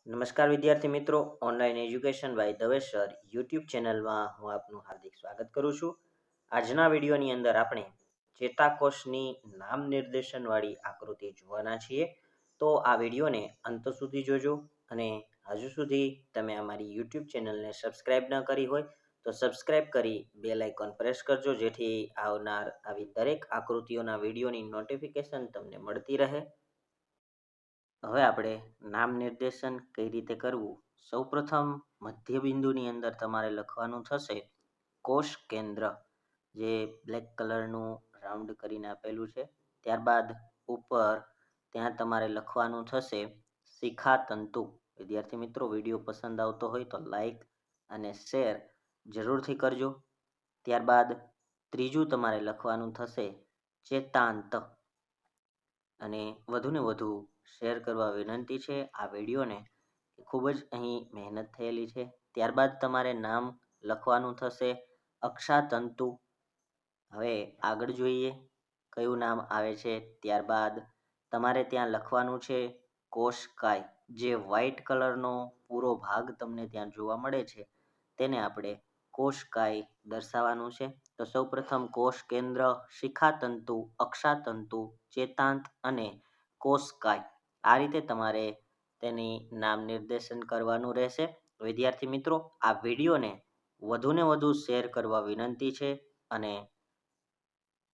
નમસ્કાર વિદ્યાર્થી મિત્રો, online education by Dave sir YouTube ચેનલમાં હું આપનું હાર્દિક સ્વાગત કરું છું. આજના વિડીયોની અંદર આપણે ચેતાકોષની નામ નિર્દેશનવાળી આકૃતિ જોવાના છીએ. તો આ વિડીયોને અંત સુધી જોજો અને હજુ સુધી તમે અમારી યુટ્યુબ ચેનલને સબસ્ક્રાઇબ ન કરી હોય તો સબસ્ક્રાઇબ કરી બેલ આઇકોન પ્રેસ કરજો, જેથી આવનાર આવી દરેક આકૃતિઓના વિડીયોની નોટિફિકેશન તમને મળતી રહે. હવે આપણે નામ નિર્દેશન કઈ રીતે કરવું. સૌપ્રથમ મધ્ય બિંદુની અંદર તમારે લખવાનું થશે કોષ કેન્દ્ર, જે બ્લેક કલરનું રાઉન્ડ કરીને આપેલું છે. ત્યારબાદ ઉપર ત્યાં તમારે લખવાનું થશે શિખાતંતુ. વિદ્યાર્થી મિત્રો, વિડીયો પસંદ આવતો હોય તો લાઈક અને શેર જરૂરથી કરજો. ત્યારબાદ ત્રીજું તમારે લખવાનું થશે ચેતાંત, અને વધુને વધુ શેર કરવા વિનંતી છે આ વિડીયોને. ખૂબ જ અહીં મહેનત થયેલી છે. ત્યારબાદ તમારે નામ લખવાનું થશે અક્ષાતંતુ. હવે આગળ જોઈએ કયું નામ આવે છે. ત્યારબાદ તમારે ત્યાં લખવાનું છે કોષકાય. જે વ્હાઇટ કલરનો પૂરો ભાગ તમને ત્યાં જોવા મળે છે તેને આપણે કોષકાય દર્શાવવાનું છે. તો સૌપ્રથમ કોષ કેન્દ્ર, શિખાતંતુ, અક્ષાતંતુ, ચેતાંત અને કોષકાય, આ રીતે તમારે તેની નામ નિર્દેશન કરવાનું રહેશે. વિદ્યાર્થી મિત્રો, આ વિડીયોને વધુને વધુ શેર કરવા વિનંતી છે અને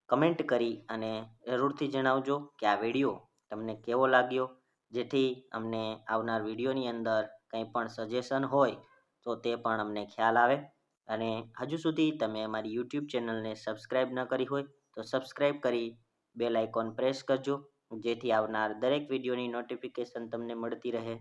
કમેન્ટ કરી અને જરૂરથી જણાવજો કે આ વિડીયો તમને કેવો લાગ્યો, જેથી અમને આવનાર વિડીયોની અંદર કંઈ પણ સજેશન હોય તો તે પણ અમને ખ્યાલ આવે. અને હજુ સુધી તમે અમારી યુટ્યુબ ચેનલને સબસ્ક્રાઇબ ન કરી હોય તો સબસ્ક્રાઇબ કરી બેલ આઇકોન પ્રેસ કરજો, જેથી આવનાર દરેક વિડીયોની નોટિફિકેશન તમને મળતી રહે.